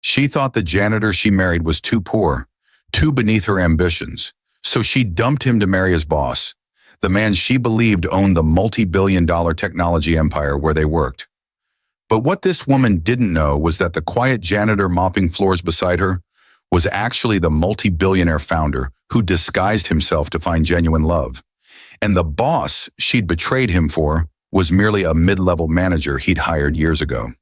She thought the janitor she married was too poor, too beneath her ambitions, so she dumped him to marry his boss, the man she believed owned the multi-billion-dollar technology empire where they worked. But what this woman didn't know was that the quiet janitor mopping floors beside her was actually the multi-billionaire founder who disguised himself to find genuine love. And the boss she'd betrayed him for was merely a mid-level manager he'd hired years ago.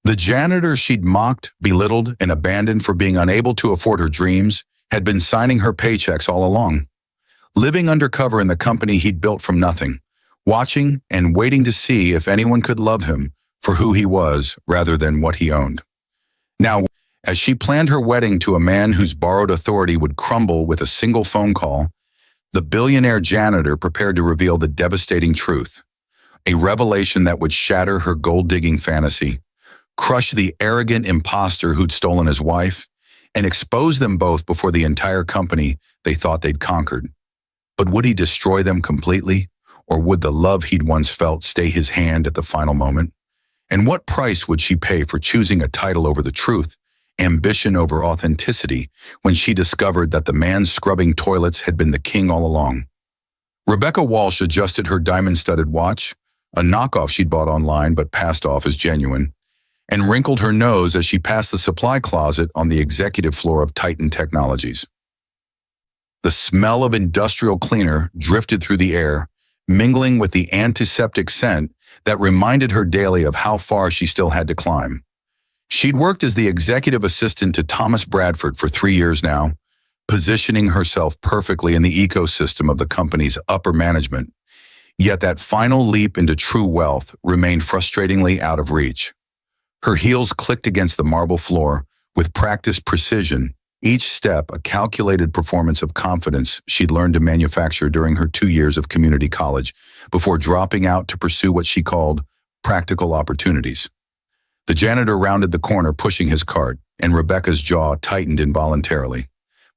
The janitor she'd mocked, belittled, and abandoned for being unable to afford her dreams had been signing her paychecks all along, living undercover in the company he'd built from nothing, watching and waiting to see if anyone could love him for who he was rather than what he owned. Now, as she planned her wedding to a man whose borrowed authority would crumble with a single phone call, the billionaire janitor prepared to reveal the devastating truth, a revelation that would shatter her gold-digging fantasy, crush the arrogant imposter who'd stolen his wife, and expose them both before the entire company they thought they'd conquered. But would he destroy them completely, or would the love he'd once felt stay his hand at the final moment? And what price would she pay for choosing a title over the truth, ambition over authenticity, when she discovered that the man scrubbing toilets had been the king all along? Rebecca Walsh adjusted her diamond-studded watch, a knockoff she'd bought online but passed off as genuine, and wrinkled her nose as she passed the supply closet on the executive floor of Titan Technologies. The smell of industrial cleaner drifted through the air, mingling with the antiseptic scent that reminded her daily of how far she still had to climb. She'd worked as the executive assistant to Thomas Bradford for 3 years now, positioning herself perfectly in the ecosystem of the company's upper management. Yet that final leap into true wealth remained frustratingly out of reach. Her heels clicked against the marble floor with practiced precision, each step a calculated performance of confidence she'd learned to manufacture during her 2 years of community college before dropping out to pursue what she called practical opportunities. The janitor rounded the corner pushing his cart, and Rebecca's jaw tightened involuntarily.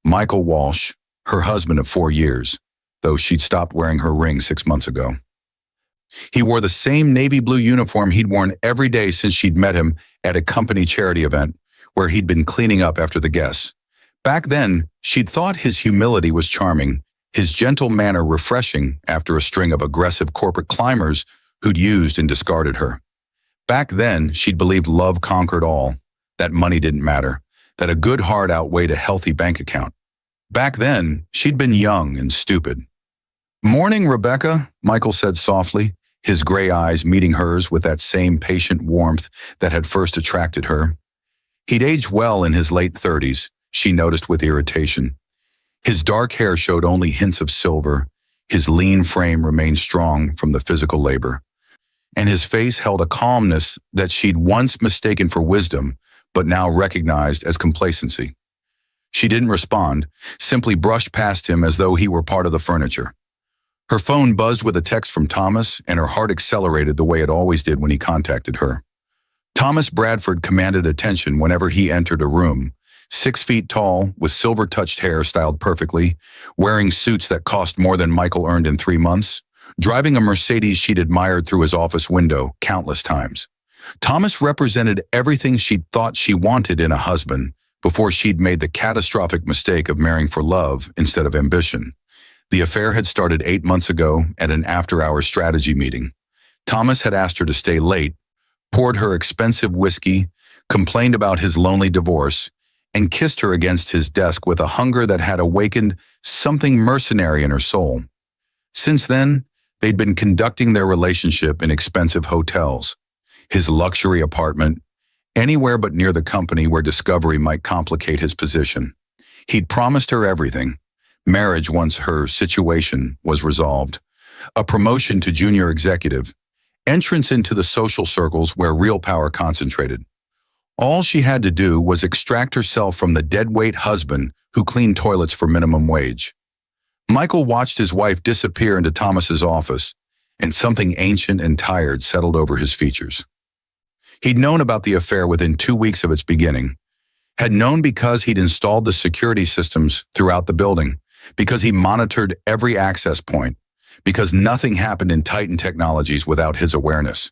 Michael Walsh, her husband of 4 years, though she'd stopped wearing her ring 6 months ago. He wore the same navy blue uniform he'd worn every day since she'd met him at a company charity event where he'd been cleaning up after the guests. Back then, she'd thought his humility was charming, his gentle manner refreshing after a string of aggressive corporate climbers who'd used and discarded her. Back then, she'd believed love conquered all, that money didn't matter, that a good heart outweighed a healthy bank account. Back then, she'd been young and stupid. "Morning, Rebecca," Michael said softly, his gray eyes meeting hers with that same patient warmth that had first attracted her. He'd aged well in his late 30s, she noticed with irritation. His dark hair showed only hints of silver, his lean frame remained strong from the physical labor, and his face held a calmness that she'd once mistaken for wisdom, but now recognized as complacency. She didn't respond, simply brushed past him as though he were part of the furniture. Her phone buzzed with a text from Thomas, and her heart accelerated the way it always did when he contacted her. Thomas Bradford commanded attention whenever he entered a room, 6 feet tall, with silver-touched hair styled perfectly, wearing suits that cost more than Michael earned in 3 months, driving a Mercedes she'd admired through his office window countless times. Thomas represented everything she'd thought she wanted in a husband before she'd made the catastrophic mistake of marrying for love instead of ambition. The affair had started 8 months ago at an after-hours strategy meeting. Thomas had asked her to stay late, poured her expensive whiskey, complained about his lonely divorce, and kissed her against his desk with a hunger that had awakened something mercenary in her soul. Since then, they'd been conducting their relationship in expensive hotels, his luxury apartment, anywhere but near the company where discovery might complicate his position. He'd promised her everything: marriage once her situation was resolved, a promotion to junior executive, entrance into the social circles where real power concentrated. All she had to do was extract herself from the deadweight husband who cleaned toilets for minimum wage. Michael watched his wife disappear into Thomas's office, and something ancient and tired settled over his features. He'd known about the affair within 2 weeks of its beginning, had known because he'd installed the security systems throughout the building, because he monitored every access point, because nothing happened in Titan Technologies without his awareness.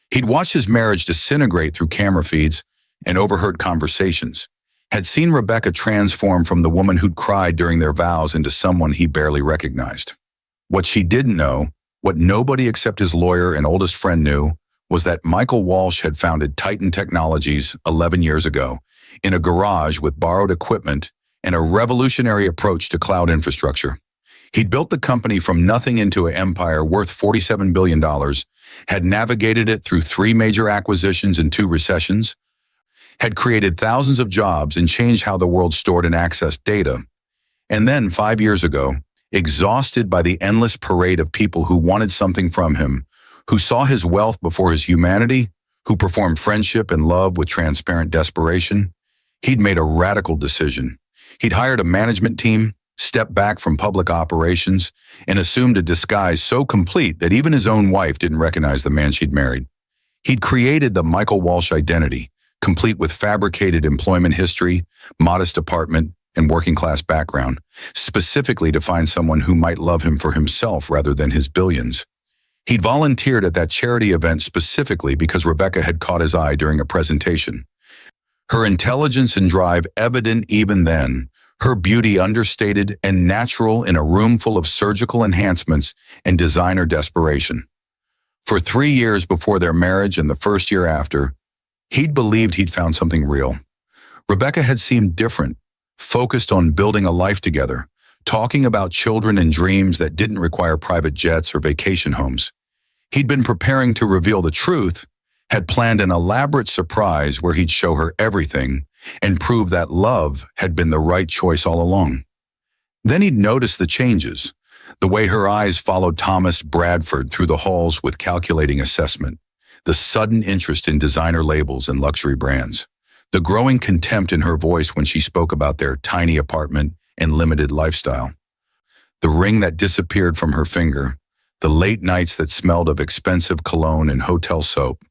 He'd watched his marriage disintegrate through camera feeds, and overheard conversations, had seen Rebecca transform from the woman who'd cried during their vows into someone he barely recognized. What she didn't know, what nobody except his lawyer and oldest friend knew, was that Michael Walsh had founded Titan Technologies 11 years ago in a garage with borrowed equipment and a revolutionary approach to cloud infrastructure. He'd built the company from nothing into an empire worth $47 billion, had navigated it through 3 major acquisitions and 2 recessions, had created thousands of jobs and changed how the world stored and accessed data. And then 5 years ago, exhausted by the endless parade of people who wanted something from him, who saw his wealth before his humanity, who performed friendship and love with transparent desperation, he'd made a radical decision. He'd hired a management team, stepped back from public operations, and assumed a disguise so complete that even his own wife didn't recognize the man she'd married. He'd created the Michael Walsh identity, complete with fabricated employment history, modest apartment, and working-class background, specifically to find someone who might love him for himself rather than his billions. He'd volunteered at that charity event specifically because Rebecca had caught his eye during a presentation. Her intelligence and drive evident even then, her beauty understated and natural in a room full of surgical enhancements and designer desperation. For 3 years before their marriage and the first year after, he'd believed he'd found something real. Rebecca had seemed different, focused on building a life together, talking about children and dreams that didn't require private jets or vacation homes. He'd been preparing to reveal the truth, had planned an elaborate surprise where he'd show her everything and prove that love had been the right choice all along. Then he'd noticed the changes, the way her eyes followed Thomas Bradford through the halls with calculating assessment, the sudden interest in designer labels and luxury brands, the growing contempt in her voice when she spoke about their tiny apartment and limited lifestyle, the ring that disappeared from her finger, the late nights that smelled of expensive cologne and hotel soap.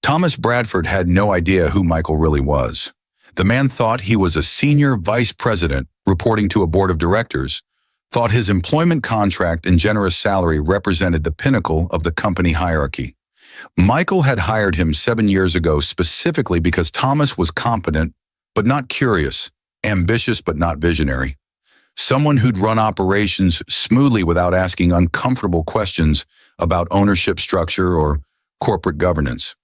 Thomas Bradford had no idea who Michael really was. The man thought he was a senior vice president reporting to a board of directors, thought his employment contract and generous salary represented the pinnacle of the company hierarchy. Michael had hired him 7 years ago specifically because Thomas was competent but not curious, ambitious but not visionary. Someone who'd run operations smoothly without asking uncomfortable questions about ownership structure or corporate governance.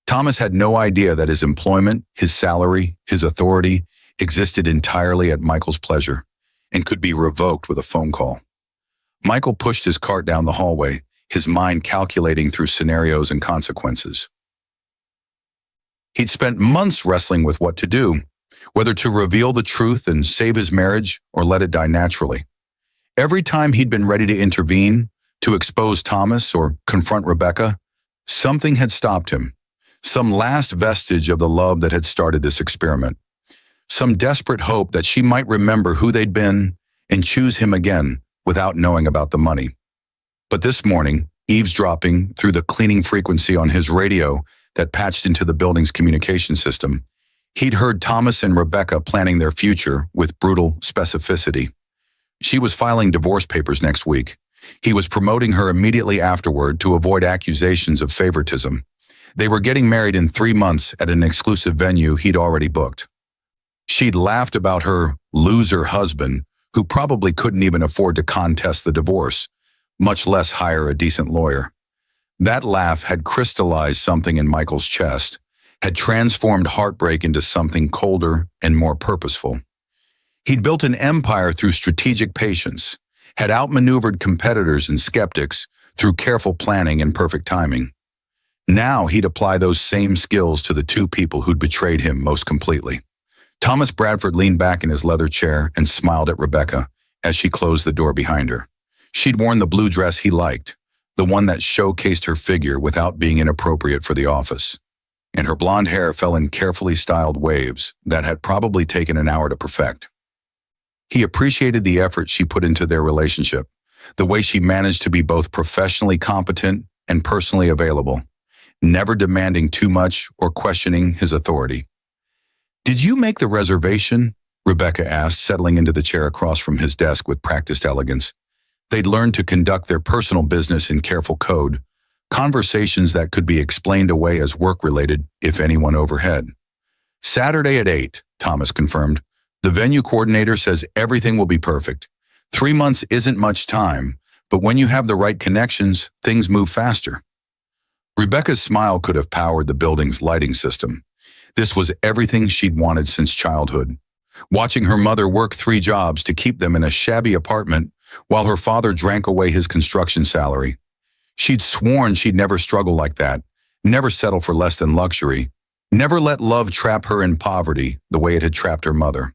Thomas had no idea that his employment, his salary, his authority existed entirely at Michael's pleasure and could be revoked with a phone call. Michael pushed his cart down the hallway, his mind calculating through scenarios and consequences. He'd spent months wrestling with what to do, whether to reveal the truth and save his marriage or let it die naturally. Every time he'd been ready to intervene, to expose Thomas or confront Rebecca, something had stopped him, some last vestige of the love that had started this experiment, some desperate hope that she might remember who they'd been and choose him again without knowing about the money. But this morning, eavesdropping through the cleaning frequency on his radio that patched into the building's communication system, he'd heard Thomas and Rebecca planning their future with brutal specificity. She was filing divorce papers next week. He was promoting her immediately afterward to avoid accusations of favoritism. They were getting married in 3 months at an exclusive venue he'd already booked. She'd laughed about her loser husband, who probably couldn't even afford to contest the divorce, much less hire a decent lawyer. That laugh had crystallized something in Michael's chest, had transformed heartbreak into something colder and more purposeful. He'd built an empire through strategic patience, had outmaneuvered competitors and skeptics through careful planning and perfect timing. Now he'd apply those same skills to the 2 people who'd betrayed him most completely. Thomas Bradford leaned back in his leather chair and smiled at Rebecca as she closed the door behind her. She'd worn the blue dress he liked, the one that showcased her figure without being inappropriate for the office, and her blonde hair fell in carefully styled waves that had probably taken an hour to perfect. He appreciated the effort she put into their relationship, the way she managed to be both professionally competent and personally available, never demanding too much or questioning his authority. "Did you make the reservation?" Rebecca asked, settling into the chair across from his desk with practiced elegance. They'd learned to conduct their personal business in careful code, conversations that could be explained away as work-related if anyone overheard. Saturday at 8, Thomas confirmed. The venue coordinator says everything will be perfect. 3 months isn't much time, but when you have the right connections, things move faster. Rebecca's smile could have powered the building's lighting system. This was everything she'd wanted since childhood. Watching her mother work 3 jobs to keep them in a shabby apartment while her father drank away his construction salary. She'd sworn she'd never struggle like that, never settle for less than luxury, never let love trap her in poverty the way it had trapped her mother.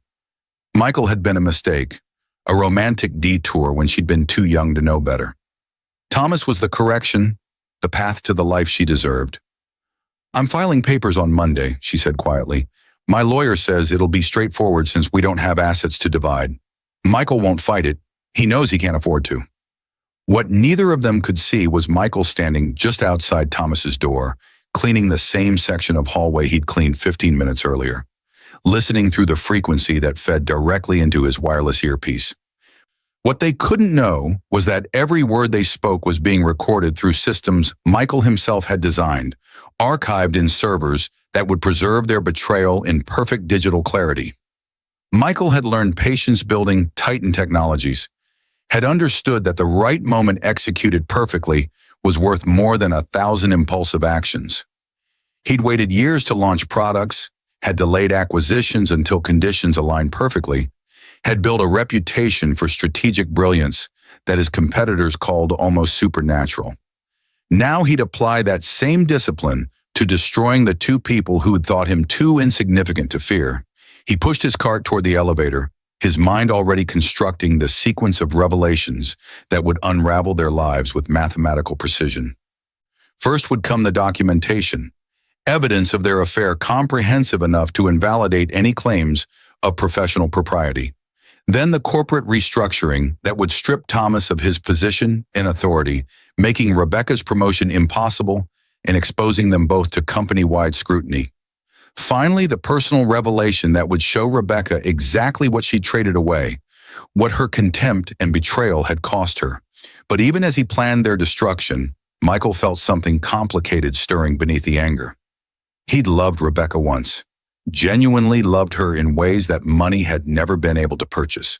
Michael had been a mistake, a romantic detour when she'd been too young to know better. Thomas was the correction, the path to the life she deserved. "I'm filing papers on Monday," she said quietly. "My lawyer says it'll be straightforward since we don't have assets to divide. Michael won't fight it. He knows he can't afford to." What neither of them could see was Michael standing just outside Thomas's door, cleaning the same section of hallway he'd cleaned 15 minutes earlier, listening through the frequency that fed directly into his wireless earpiece. What they couldn't know was that every word they spoke was being recorded through systems Michael himself had designed, archived in servers that would preserve their betrayal in perfect digital clarity. Michael had learned patience-building Titan technologies, had understood that the right moment executed perfectly was worth more than 1,000 impulsive actions. He'd waited years to launch products, had delayed acquisitions until conditions aligned perfectly, had built a reputation for strategic brilliance that his competitors called almost supernatural. Now he'd apply that same discipline to destroying the 2 people who had thought him too insignificant to fear. He pushed his cart toward the elevator, his mind already constructing the sequence of revelations that would unravel their lives with mathematical precision. First would come the documentation, evidence of their affair comprehensive enough to invalidate any claims of professional propriety. Then the corporate restructuring that would strip Thomas of his position and authority, making Rebecca's promotion impossible and exposing them both to company-wide scrutiny. Finally, the personal revelation that would show Rebecca exactly what she traded away, what her contempt and betrayal had cost her. But even as he planned their destruction, Michael felt something complicated stirring beneath the anger. He'd loved Rebecca once, genuinely loved her in ways that money had never been able to purchase.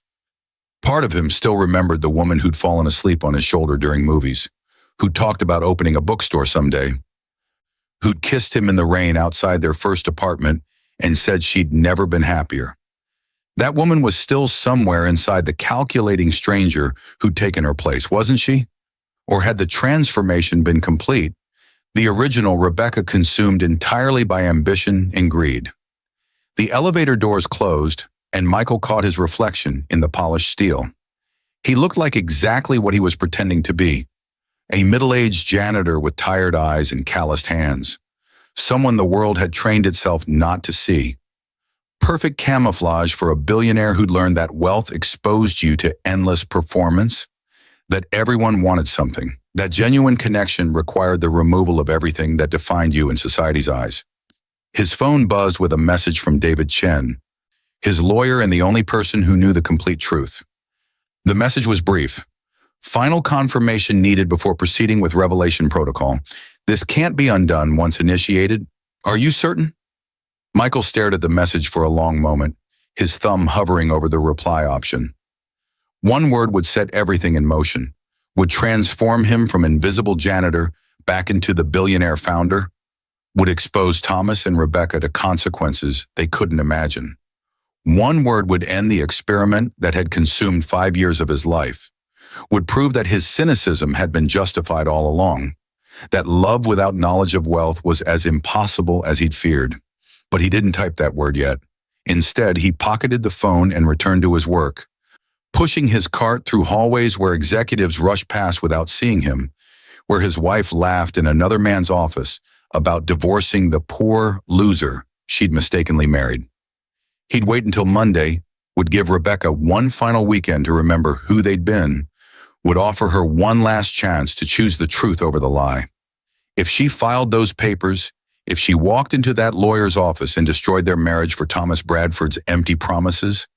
Part of him still remembered the woman who'd fallen asleep on his shoulder during movies, who'd talked about opening a bookstore someday, who'd kissed him in the rain outside their first apartment and said she'd never been happier. That woman was still somewhere inside the calculating stranger who'd taken her place, wasn't she? Or had the transformation been complete, the original Rebecca consumed entirely by ambition and greed? The elevator doors closed, and Michael caught his reflection in the polished steel. He looked like exactly what he was pretending to be, a middle-aged janitor with tired eyes and calloused hands, someone the world had trained itself not to see. Perfect camouflage for a billionaire who'd learned that wealth exposed you to endless performance, that everyone wanted something, that genuine connection required the removal of everything that defined you in society's eyes. His phone buzzed with a message from David Chen, his lawyer and the only person who knew the complete truth. The message was brief. Final confirmation needed before proceeding with revelation protocol. This can't be undone once initiated. Are you certain? Michael stared at the message for a long moment, his thumb hovering over the reply option. One word would set everything in motion, would transform him from invisible janitor back into the billionaire founder, would expose Thomas and Rebecca to consequences they couldn't imagine. One word would end the experiment that had consumed 5 years of his life, would prove that his cynicism had been justified all along, that love without knowledge of wealth was as impossible as he'd feared. But he didn't type that word yet. Instead, he pocketed the phone and returned to his work, pushing his cart through hallways where executives rushed past without seeing him, where his wife laughed in another man's office about divorcing the poor loser she'd mistakenly married. He'd wait until Monday, would give Rebecca one final weekend to remember who they'd been, would offer her one last chance to choose the truth over the lie. If she filed those papers, if she walked into that lawyer's office and destroyed their marriage for Thomas Bradford's empty promises,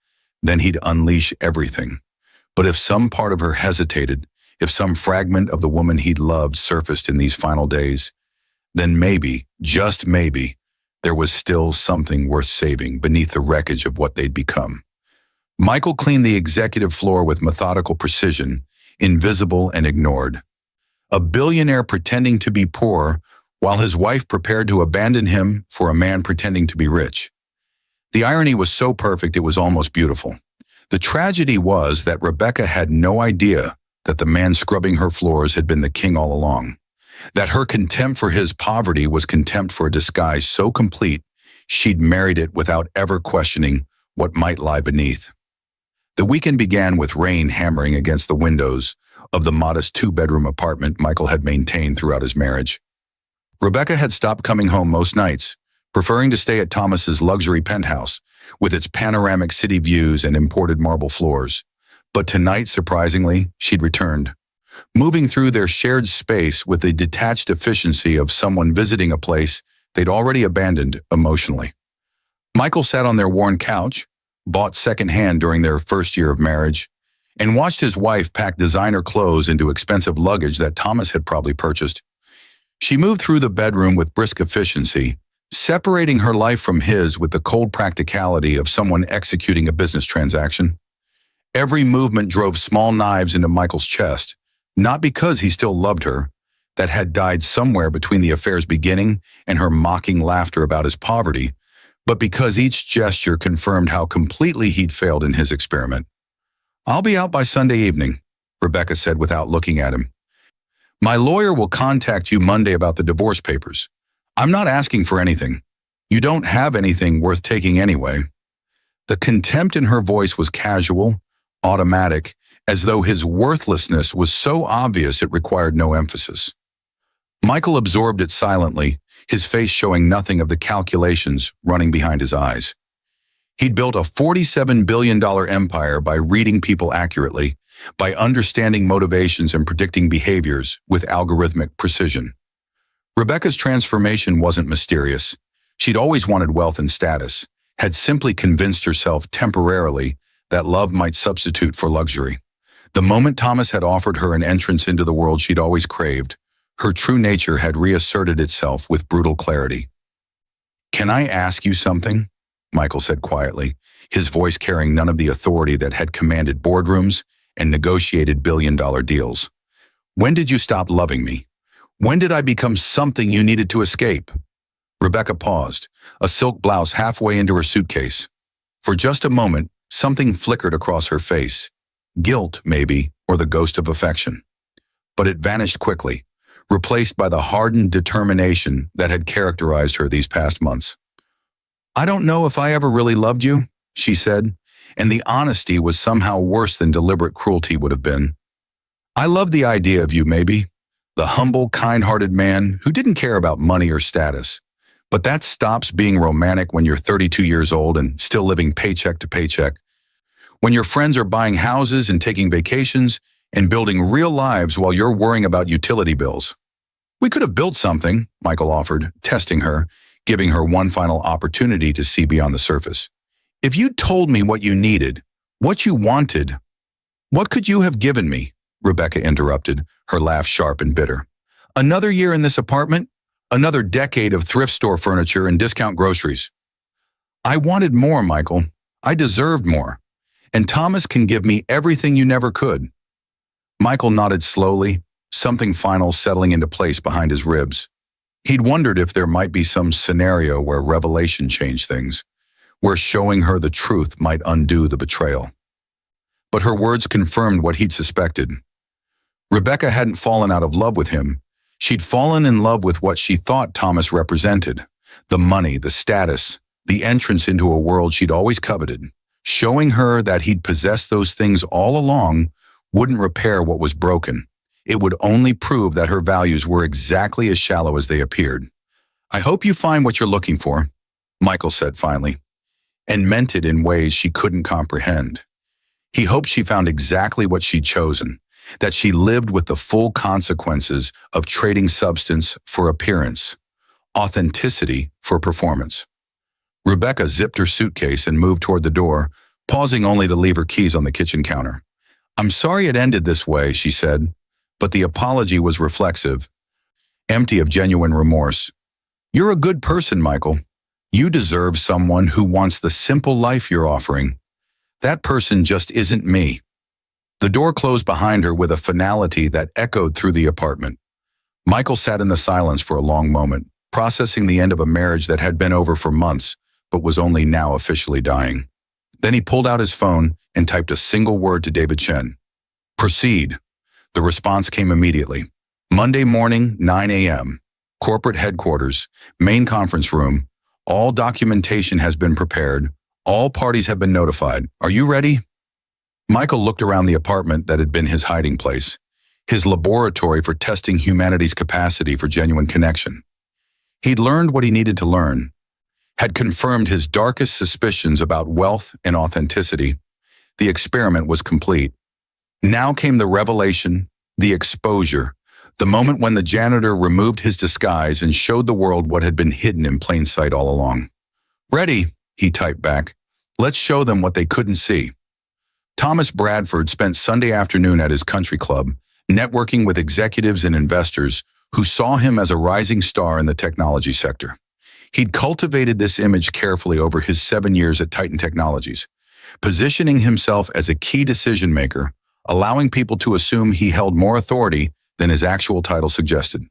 then he'd unleash everything. But if some part of her hesitated, if some fragment of the woman he'd loved surfaced in these final days, then maybe, just maybe, there was still something worth saving beneath the wreckage of what they'd become. Michael cleaned the executive floor with methodical precision, invisible and ignored. A billionaire pretending to be poor while his wife prepared to abandon him for a man pretending to be rich. The irony was so perfect it was almost beautiful. The tragedy was that Rebecca had no idea that the man scrubbing her floors had been the king all along. That her contempt for his poverty was contempt for a disguise so complete she'd married it without ever questioning what might lie beneath. The weekend began with rain hammering against the windows of the modest two-bedroom apartment Michael had maintained throughout his marriage. Rebecca had stopped coming home most nights, preferring to stay at Thomas's luxury penthouse with its panoramic city views and imported marble floors. But tonight, surprisingly, she'd returned, moving through their shared space with the detached efficiency of someone visiting a place they'd already abandoned emotionally. Michael sat on their worn couch, bought secondhand during their first year of marriage, and watched his wife pack designer clothes into expensive luggage that Thomas had probably purchased. She moved through the bedroom with brisk efficiency, separating her life from his with the cold practicality of someone executing a business transaction. Every movement drove small knives into Michael's chest, not because he still loved her, that had died somewhere between the affair's beginning and her mocking laughter about his poverty, but because each gesture confirmed how completely he'd failed in his experiment. "I'll be out by Sunday evening," Rebecca said without looking at him. "My lawyer will contact you Monday about the divorce papers. I'm not asking for anything. You don't have anything worth taking anyway." The contempt in her voice was casual, automatic, as though his worthlessness was so obvious it required no emphasis. Michael absorbed it silently, his face showing nothing of the calculations running behind his eyes. He'd built a $47 billion empire by reading people accurately, by understanding motivations and predicting behaviors with algorithmic precision. Rebecca's transformation wasn't mysterious. She'd always wanted wealth and status, had simply convinced herself temporarily that love might substitute for luxury. The moment Thomas had offered her an entrance into the world she'd always craved, her true nature had reasserted itself with brutal clarity. "Can I ask you something?" Michael said quietly, his voice carrying none of the authority that had commanded boardrooms and negotiated billion-dollar deals. "When did you stop loving me? When did I become something you needed to escape?" Rebecca paused, a silk blouse halfway into her suitcase. For just a moment, something flickered across her face. Guilt, maybe, or the ghost of affection. But it vanished quickly, replaced by the hardened determination that had characterized her these past months. "I don't know if I ever really loved you," she said, and the honesty was somehow worse than deliberate cruelty would have been. "I loved the idea of you, maybe. The humble, kind-hearted man who didn't care about money or status. But that stops being romantic when you're 32 years old and still living paycheck to paycheck. When your friends are buying houses and taking vacations and building real lives while you're worrying about utility bills. We could have built something," Michael offered, testing her, giving her one final opportunity to see beyond the surface. "If you told me what you needed, what you wanted, what could you have given me?" Rebecca interrupted, her laugh sharp and bitter. "Another year in this apartment? Another decade of thrift store furniture and discount groceries?" "I wanted more, Michael. I deserved more. And Thomas can give me everything you never could." Michael nodded slowly, something final settling into place behind his ribs. He'd wondered if there might be some scenario where revelation changed things, where showing her the truth might undo the betrayal. But her words confirmed what he'd suspected. Rebecca hadn't fallen out of love with him. She'd fallen in love with what she thought Thomas represented: the money, the status, the entrance into a world she'd always coveted. Showing her that he'd possessed those things all along wouldn't repair what was broken. It would only prove that her values were exactly as shallow as they appeared. "I hope you find what you're looking for," Michael said finally, and meant it in ways she couldn't comprehend. He hoped she found exactly what she'd chosen, that she lived with the full consequences of trading substance for appearance, authenticity for performance. Rebecca zipped her suitcase and moved toward the door, pausing only to leave her keys on the kitchen counter. "I'm sorry it ended this way," she said, but the apology was reflexive, empty of genuine remorse. "You're a good person, Michael. You deserve someone who wants the simple life you're offering. That person just isn't me." The door closed behind her with a finality that echoed through the apartment. Michael sat in the silence for a long moment, processing the end of a marriage that had been over for months, but was only now officially dying. Then he pulled out his phone and typed a single word to David Chen. "Proceed." The response came immediately. Monday morning, 9 a.m. Corporate headquarters, main conference room. All documentation has been prepared. All parties have been notified. Are you ready? Michael looked around the apartment that had been his hiding place, his laboratory for testing humanity's capacity for genuine connection. He'd learned what he needed to learn, had confirmed his darkest suspicions about wealth and authenticity. The experiment was complete. Now came the revelation, the exposure, the moment when the janitor removed his disguise and showed the world what had been hidden in plain sight all along. "Ready," he typed back. "Let's show them what they couldn't see." Thomas Bradford spent Sunday afternoon at his country club, networking with executives and investors who saw him as a rising star in the technology sector. He'd cultivated this image carefully over his 7 years at Titan Technologies, positioning himself as a key decision-maker, allowing people to assume he held more authority than his actual title suggested.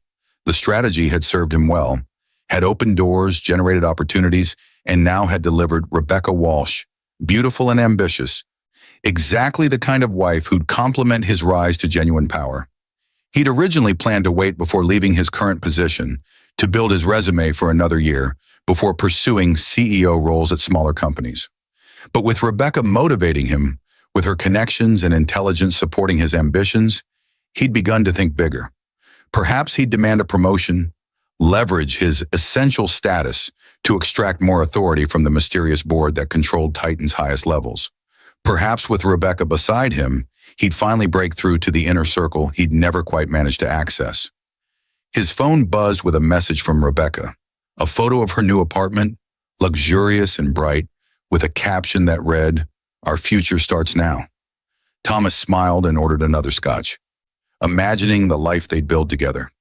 The strategy had served him well, had opened doors, generated opportunities, and now had delivered Rebecca Walsh, beautiful and ambitious, exactly the kind of wife who'd complement his rise to genuine power. He'd originally planned to wait before leaving his current position to build his resume for another year before pursuing CEO roles at smaller companies. But with Rebecca motivating him, with her connections and intelligence supporting his ambitions, he'd begun to think bigger. Perhaps he'd demand a promotion, leverage his essential status to extract more authority from the mysterious board that controlled Titan's highest levels. Perhaps with Rebecca beside him, he'd finally break through to the inner circle he'd never quite managed to access. His phone buzzed with a message from Rebecca, a photo of her new apartment, luxurious and bright, with a caption that read, "Our future starts now." Thomas smiled and ordered another scotch, imagining the life they'd build together.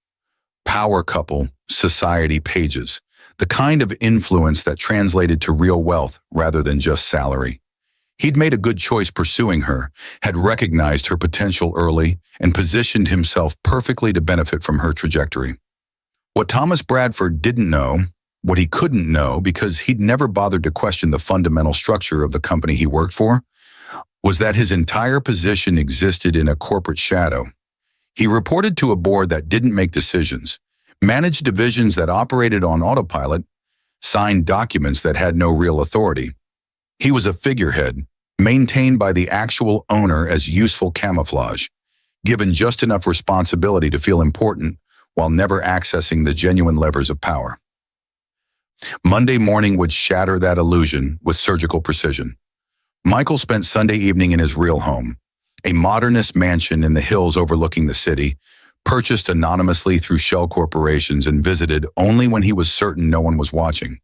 Power couple, society pages, the kind of influence that translated to real wealth rather than just salary. He'd made a good choice pursuing her, had recognized her potential early, and positioned himself perfectly to benefit from her trajectory. What Thomas Bradford didn't know, what he couldn't know because he'd never bothered to question the fundamental structure of the company he worked for, was that his entire position existed in a corporate shadow. He reported to a board that didn't make decisions, managed divisions that operated on autopilot, signed documents that had no real authority. He was a figurehead, maintained by the actual owner as useful camouflage, given just enough responsibility to feel important while never accessing the genuine levers of power. Monday morning would shatter that illusion with surgical precision. Michael spent Sunday evening in his real home, a modernist mansion in the hills overlooking the city, purchased anonymously through shell corporations and visited only when he was certain no one was watching.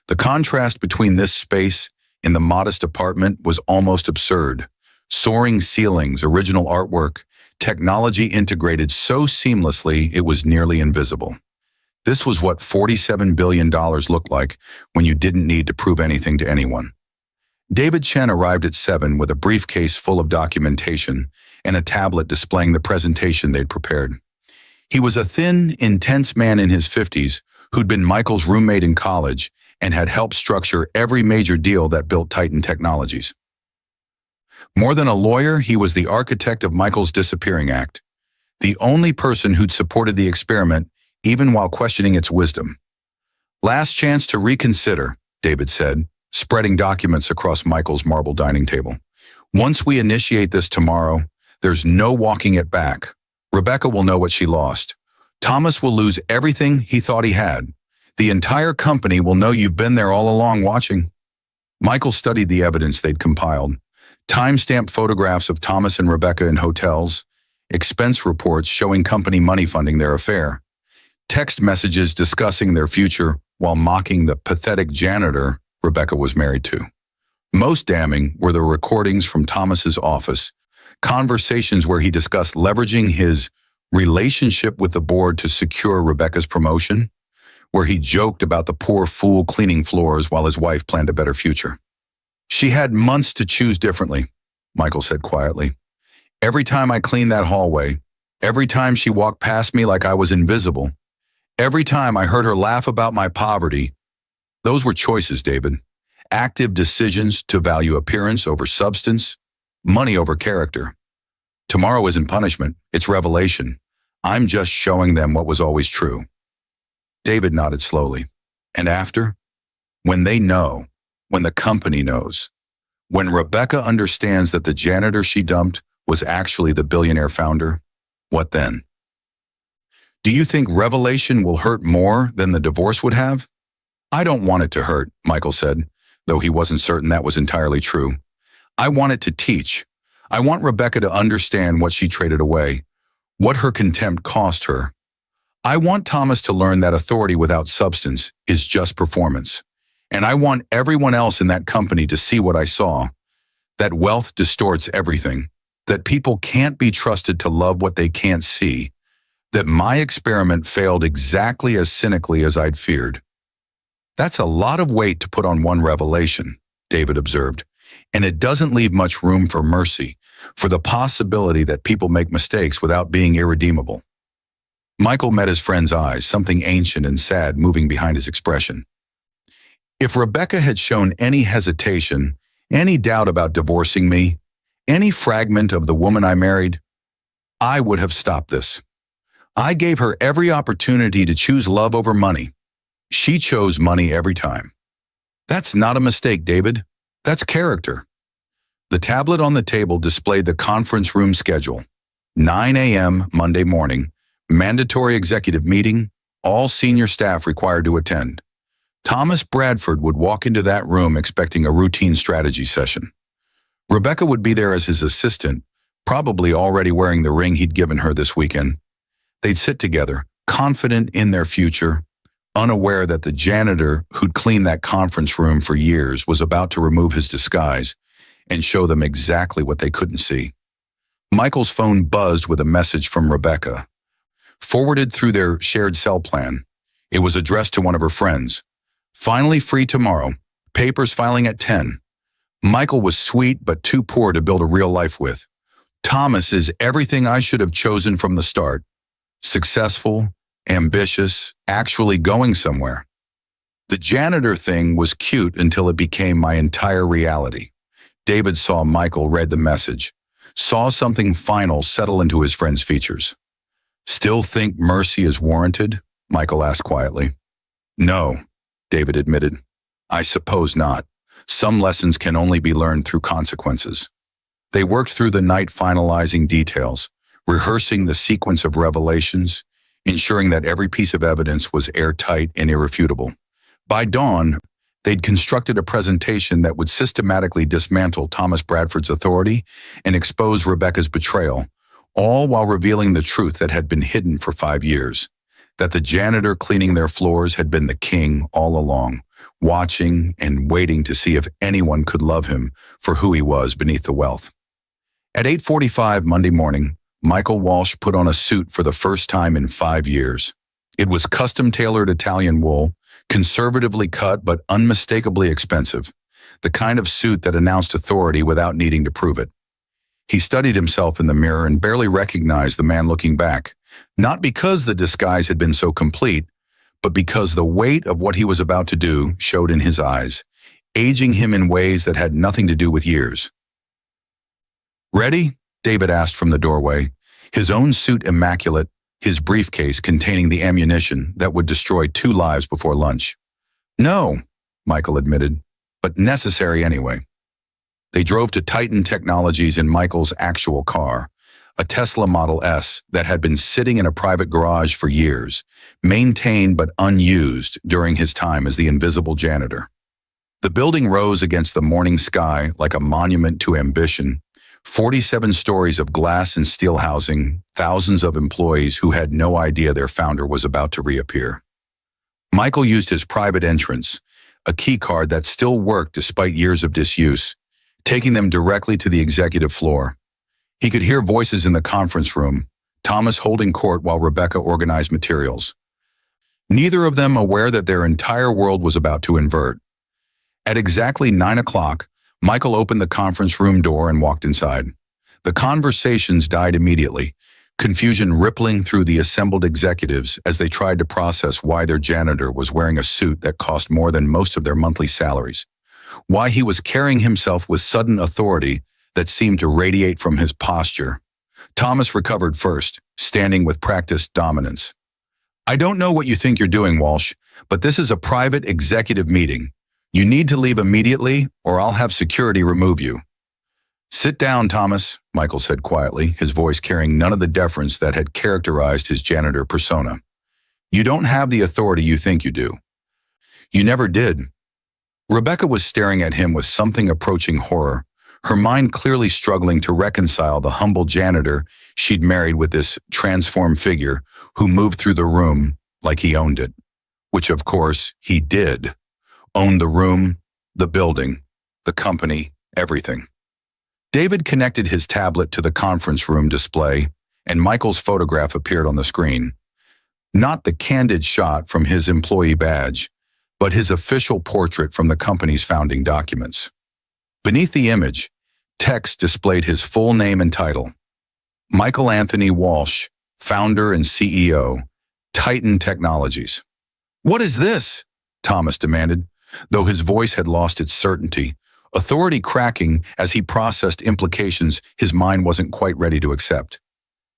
The contrast between this space in the modest apartment was almost absurd. Soaring ceilings, original artwork, technology integrated so seamlessly it was nearly invisible. This was what $47 billion looked like when you didn't need to prove anything to anyone. David Chen arrived at 7 with a briefcase full of documentation and a tablet displaying the presentation they'd prepared. He was a thin, intense man in his 50s who'd been Michael's roommate in college and had helped structure every major deal that built Titan Technologies. More than a lawyer, he was the architect of Michael's disappearing act, the only person who'd supported the experiment even while questioning its wisdom. "Last chance to reconsider," David said, spreading documents across Michael's marble dining table. "Once we initiate this tomorrow, there's no walking it back. Rebecca will know what she lost. Thomas will lose everything he thought he had. The entire company will know you've been there all along watching." Michael studied the evidence they'd compiled. Time-stamped photographs of Thomas and Rebecca in hotels, expense reports showing company money funding their affair, text messages discussing their future while mocking the pathetic janitor Rebecca was married to. Most damning were the recordings from Thomas's office, conversations where he discussed leveraging his relationship with the board to secure Rebecca's promotion, where he joked about the poor fool cleaning floors while his wife planned a better future. She had months to choose differently, Michael said quietly. Every time I cleaned that hallway, every time she walked past me like I was invisible, every time I heard her laugh about my poverty, those were choices, David. Active decisions to value appearance over substance, money over character. Tomorrow isn't punishment, it's revelation. I'm just showing them what was always true. David nodded slowly. And after? When they know, when the company knows, when Rebecca understands that the janitor she dumped was actually the billionaire founder, what then? Do you think revelation will hurt more than the divorce would have? I don't want it to hurt, Michael said, though he wasn't certain that was entirely true. I want it to teach. I want Rebecca to understand what she traded away, what her contempt cost her. I want Thomas to learn that authority without substance is just performance. And I want everyone else in that company to see what I saw, that wealth distorts everything, that people can't be trusted to love what they can't see, that my experiment failed exactly as cynically as I'd feared. That's a lot of weight to put on one revelation, David observed, and it doesn't leave much room for mercy, for the possibility that people make mistakes without being irredeemable. Michael met his friend's eyes, something ancient and sad moving behind his expression. If Rebecca had shown any hesitation, any doubt about divorcing me, any fragment of the woman I married, I would have stopped this. I gave her every opportunity to choose love over money. She chose money every time. That's not a mistake, David. That's character. The tablet on the table displayed the conference room schedule. 9 a.m. Monday morning, mandatory executive meeting, all senior staff required to attend. Thomas Bradford would walk into that room expecting a routine strategy session. Rebecca would be there as his assistant, probably already wearing the ring he'd given her this weekend. They'd sit together, confident in their future, unaware that the janitor who'd cleaned that conference room for years was about to remove his disguise and show them exactly what they couldn't see. Michael's phone buzzed with a message from Rebecca, forwarded through their shared cell plan. It was addressed to one of her friends. Finally free tomorrow. Papers filing at 10. Michael was sweet but too poor to build a real life with. Thomas is everything I should have chosen from the start. Successful, ambitious, actually going somewhere. The janitor thing was cute until it became my entire reality. David saw Michael read the message, saw something final settle into his friend's features. Still think mercy is warranted? Michael asked quietly. No, David admitted. I suppose not. Some lessons can only be learned through consequences. They worked through the night finalizing details, rehearsing the sequence of revelations, ensuring that every piece of evidence was airtight and irrefutable. By dawn, they'd constructed a presentation that would systematically dismantle Thomas Bradford's authority and expose Rebecca's betrayal, all while revealing the truth that had been hidden for 5 years, that the janitor cleaning their floors had been the king all along, watching and waiting to see if anyone could love him for who he was beneath the wealth. At 8:45 Monday morning, Michael Walsh put on a suit for the first time in 5 years. It was custom-tailored Italian wool, conservatively cut but unmistakably expensive, the kind of suit that announced authority without needing to prove it. He studied himself in the mirror and barely recognized the man looking back, not because the disguise had been so complete, but because the weight of what he was about to do showed in his eyes, aging him in ways that had nothing to do with years. "Ready?" David asked from the doorway, his own suit immaculate, his briefcase containing the ammunition that would destroy 2 lives before lunch. "No," Michael admitted, "but necessary anyway." They drove to Titan Technologies in Michael's actual car, a Tesla Model S that had been sitting in a private garage for years, maintained but unused during his time as the invisible janitor. The building rose against the morning sky like a monument to ambition, 47 stories of glass and steel housing, thousands of employees who had no idea their founder was about to reappear. Michael used his private entrance, a key card that still worked despite years of disuse, taking them directly to the executive floor. He could hear voices in the conference room, Thomas holding court while Rebecca organized materials. neither of them aware that their entire world was about to invert. At exactly 9 o'clock, Michael opened the conference room door and walked inside. The conversations died immediately, confusion rippling through the assembled executives as they tried to process why their janitor was wearing a suit that cost more than most of their monthly salaries, why he was carrying himself with sudden authority that seemed to radiate from his posture. Thomas recovered first, standing with practiced dominance. "I don't know what you think you're doing, Walsh, but this is a private executive meeting. You need to leave immediately, or I'll have security remove you." "Sit down, Thomas," Michael said quietly, his voice carrying none of the deference that had characterized his janitor persona. "You don't have the authority you think you do. You never did." Rebecca was staring at him with something approaching horror, her mind clearly struggling to reconcile the humble janitor she'd married with this transformed figure who moved through the room like he owned it. Which, of course, he did. Owned the room, the building, the company, everything. David connected his tablet to the conference room display, and Michael's photograph appeared on the screen. Not the candid shot from his employee badge, but his official portrait from the company's founding documents. Beneath the image, text displayed his full name and title. Michael Anthony Walsh, founder and CEO, Titan Technologies. "What is this?" Thomas demanded, though his voice had lost its certainty, authority cracking as he processed implications his mind wasn't quite ready to accept.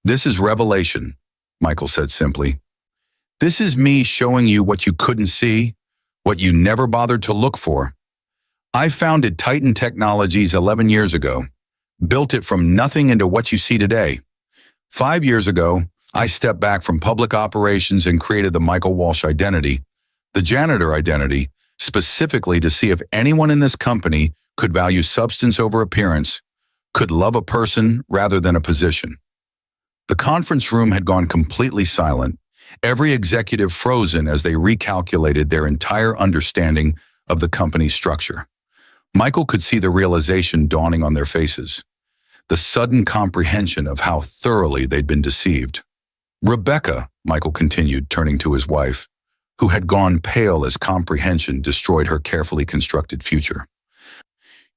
"This is revelation," Michael said simply. "This is me showing you what you couldn't see, what you never bothered to look for. I founded Titan Technologies 11 years ago, built it from nothing into what you see today. 5 years ago, I stepped back from public operations and created the Michael Walsh identity, the janitor identity, specifically to see if anyone in this company could value substance over appearance, could love a person rather than a position." The conference room had gone completely silent, every executive frozen as they recalculated their entire understanding of the company's structure. Michael could see the realization dawning on their faces, the sudden comprehension of how thoroughly they'd been deceived. "Rebecca," Michael continued, turning to his wife, who had gone pale as comprehension destroyed her carefully constructed future.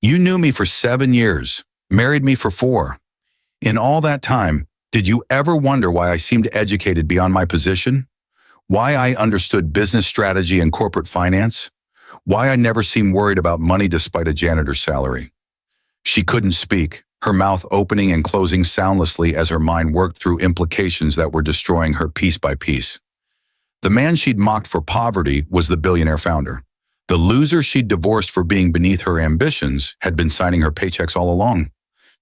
"You knew me for 7 years, married me for 4. In all that time, did you ever wonder why I seemed educated beyond my position? Why I understood business strategy and corporate finance? Why I never seemed worried about money despite a janitor's salary?" She couldn't speak, her mouth opening and closing soundlessly as her mind worked through implications that were destroying her piece by piece. The man she'd mocked for poverty was the billionaire founder. The loser she'd divorced for being beneath her ambitions had been signing her paychecks all along.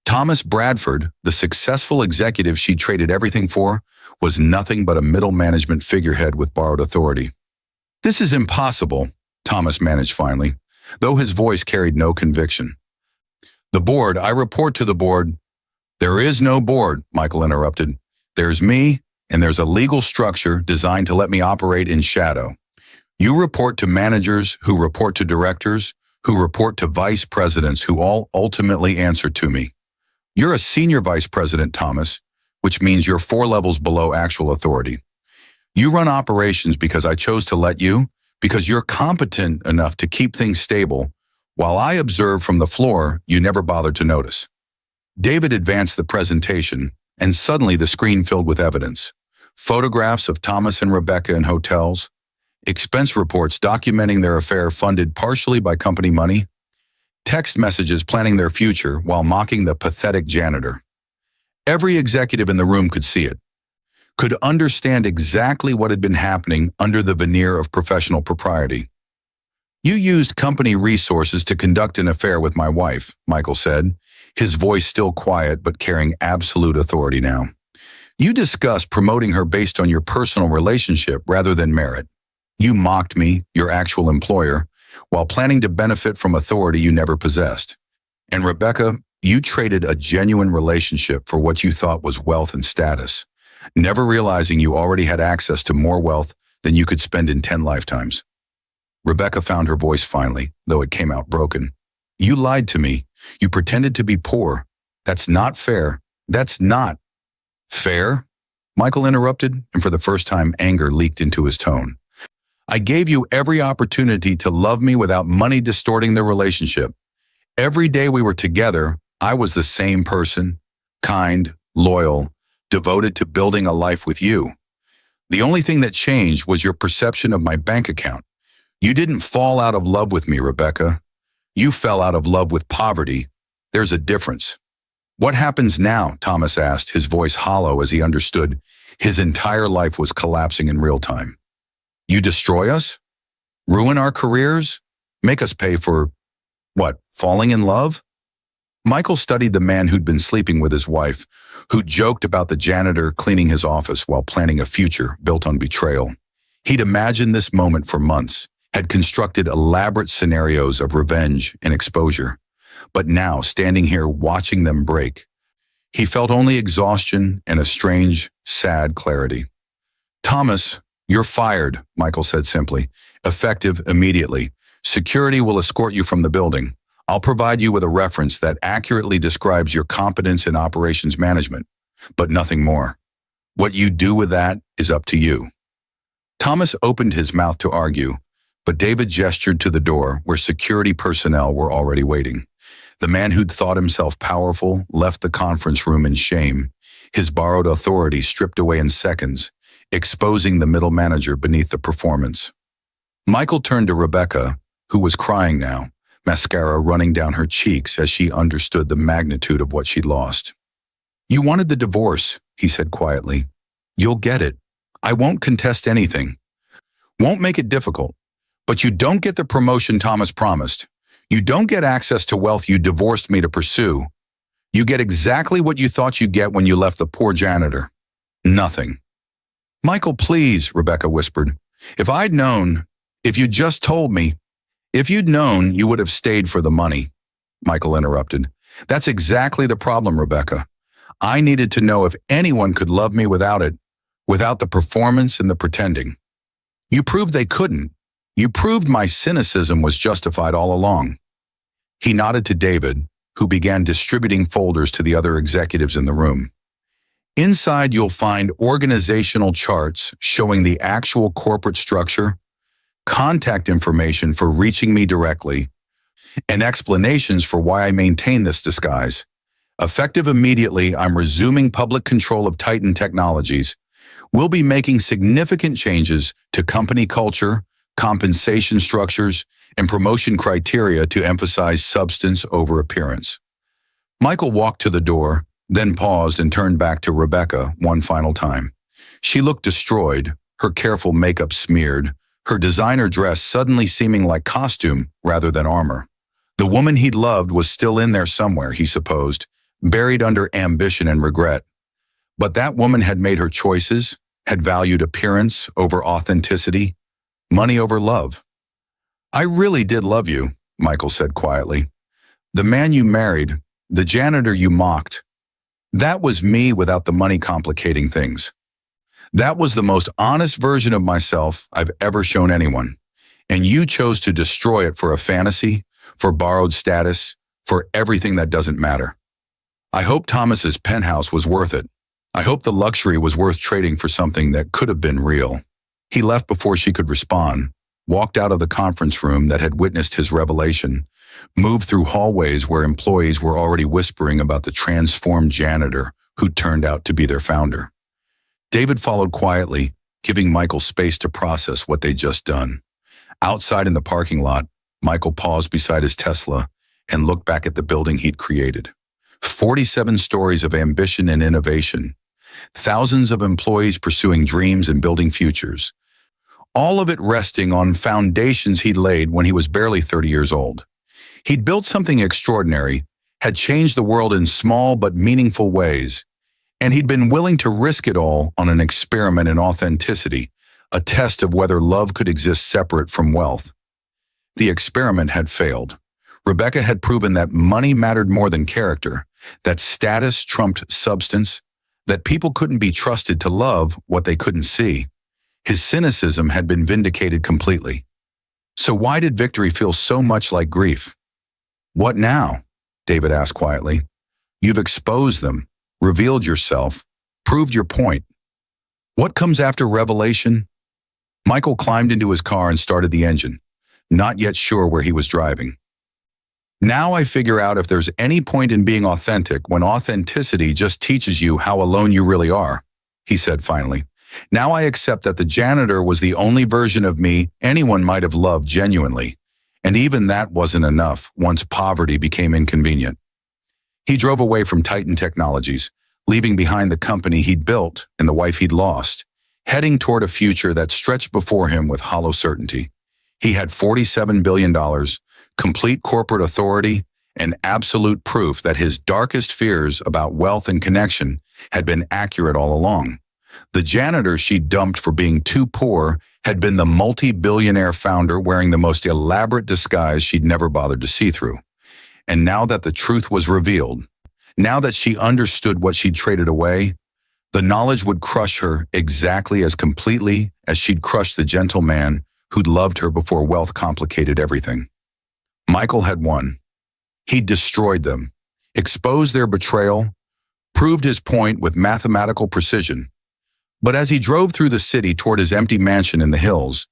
Thomas Bradford, the successful executive she'd traded everything for, was nothing but a middle management figurehead with borrowed authority. "This is impossible," Thomas managed finally, though his voice carried no conviction. "The board, I report to the board." "There is no board," Michael interrupted. "There's me, and there's a legal structure designed to let me operate in shadow. You report to managers who report to directors, who report to vice presidents who all ultimately answer to me. You're a senior vice president, Thomas, which means you're 4 levels below actual authority. You run operations because I chose to let you, because you're competent enough to keep things stable, while I observe from the floor you never bothered to notice." David advanced the presentation, and suddenly the screen filled with evidence. Photographs of Thomas and Rebecca in hotels, expense reports documenting their affair funded partially by company money, text messages planning their future while mocking the pathetic janitor. Every executive in the room could see it, could understand exactly what had been happening under the veneer of professional propriety. "You used company resources to conduct an affair with my wife," Michael said, his voice still quiet but carrying absolute authority now. "You discussed promoting her based on your personal relationship rather than merit. You mocked me, your actual employer, while planning to benefit from authority you never possessed. And Rebecca, you traded a genuine relationship for what you thought was wealth and status, never realizing you already had access to more wealth than you could spend in 10 lifetimes. Rebecca found her voice finally, though it came out broken. "You lied to me. You pretended to be poor. That's not fair. That's not." "Fair?" Michael interrupted, and for the first time anger leaked into his tone. I gave you every opportunity to love me without money distorting the relationship. Every day we were together, I was the same person, kind, loyal, devoted to building a life with you. The only thing that changed was your perception of my bank account. You didn't fall out of love with me, Rebecca. You fell out of love with poverty. There's a difference. What happens now? Thomas asked, his voice hollow as he understood his entire life was collapsing in real time. You destroy us? Ruin our careers? Make us pay for, what, falling in love? Michael studied the man who'd been sleeping with his wife, who joked about the janitor cleaning his office while planning a future built on betrayal. He'd imagined this moment for months, had constructed elaborate scenarios of revenge and exposure. But now, standing here watching them break, he felt only exhaustion and a strange, sad clarity. Thomas, you're fired, Michael said simply. Effective immediately. Security will escort you from the building. I'll provide you with a reference that accurately describes your competence in operations management, but nothing more. What you do with that is up to you. Thomas opened his mouth to argue, but David gestured to the door where security personnel were already waiting. The man who'd thought himself powerful left the conference room in shame, his borrowed authority stripped away in seconds, exposing the middle manager beneath the performance. Michael turned to Rebecca, who was crying now, mascara running down her cheeks as she understood the magnitude of what she'd lost. You wanted the divorce, he said quietly. You'll get it. I won't contest anything. Won't make it difficult. But you don't get the promotion Thomas promised. You don't get access to wealth you divorced me to pursue. You get exactly what you thought you'd get when you left the poor janitor. Nothing. Michael, please, Rebecca whispered. If I'd known, if you'd just told me, if you'd known, you would have stayed for the money, Michael interrupted. That's exactly the problem, Rebecca. I needed to know if anyone could love me without it, without the performance and the pretending. You proved they couldn't. You proved my cynicism was justified all along. He nodded to David, who began distributing folders to the other executives in the room. Inside, you'll find organizational charts showing the actual corporate structure, contact information for reaching me directly, and explanations for why I maintain this disguise. Effective immediately, I'm resuming public control of Titan Technologies. We'll be making significant changes to company culture, compensation structures, and promotion criteria to emphasize substance over appearance. Michael walked to the door, then paused and turned back to Rebecca one final time. She looked destroyed, her careful makeup smeared, her designer dress suddenly seeming like costume rather than armor. The woman he'd loved was still in there somewhere, he supposed, buried under ambition and regret. But that woman had made her choices, had valued appearance over authenticity, money over love. I really did love you, Michael said quietly. The man you married, the janitor you mocked, that was me without the money complicating things. That was the most honest version of myself I've ever shown anyone. And you chose to destroy it for a fantasy, for borrowed status, for everything that doesn't matter. I hope Thomas's penthouse was worth it. I hope the luxury was worth trading for something that could have been real. He left before she could respond, walked out of the conference room that had witnessed his revelation, moved through hallways where employees were already whispering about the transformed janitor who turned out to be their founder. David followed quietly, giving Michael space to process what they'd just done. Outside in the parking lot, Michael paused beside his Tesla and looked back at the building he'd created. 47 stories of ambition and innovation, thousands of employees pursuing dreams and building futures, all of it resting on foundations he'd laid when he was barely 30 years old. He'd built something extraordinary, had changed the world in small but meaningful ways, and he'd been willing to risk it all on an experiment in authenticity, a test of whether love could exist separate from wealth. The experiment had failed. Rebecca had proven that money mattered more than character, that status trumped substance, that people couldn't be trusted to love what they couldn't see. His cynicism had been vindicated completely. So why did victory feel so much like grief? What now? David asked quietly. You've exposed them, revealed yourself, proved your point. What comes after revelation? Michael climbed into his car and started the engine, not yet sure where he was driving. Now I figure out if there's any point in being authentic when authenticity just teaches you how alone you really are, he said finally. Now I accept that the janitor was the only version of me anyone might have loved genuinely, and even that wasn't enough once poverty became inconvenient. He drove away from Titan Technologies, leaving behind the company he'd built and the wife he'd lost, heading toward a future that stretched before him with hollow certainty. He had $47 billion, complete corporate authority, and absolute proof that his darkest fears about wealth and connection had been accurate all along. The janitor she dumped for being too poor had been the multi-billionaire founder wearing the most elaborate disguise she'd never bothered to see through. And now that the truth was revealed, now that she understood what she'd traded away, the knowledge would crush her exactly as completely as she'd crushed the gentle man who'd loved her before wealth complicated everything. Michael had won. He'd destroyed them, exposed their betrayal, proved his point with mathematical precision. But as he drove through the city toward his empty mansion in the hills,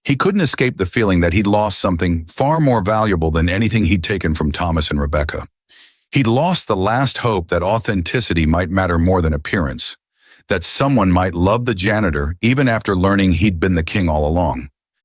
he couldn't escape the feeling that he'd lost something far more valuable than anything he'd taken from Thomas and Rebecca. He'd lost the last hope that authenticity might matter more than appearance, that someone might love the janitor even after learning he'd been the king all along.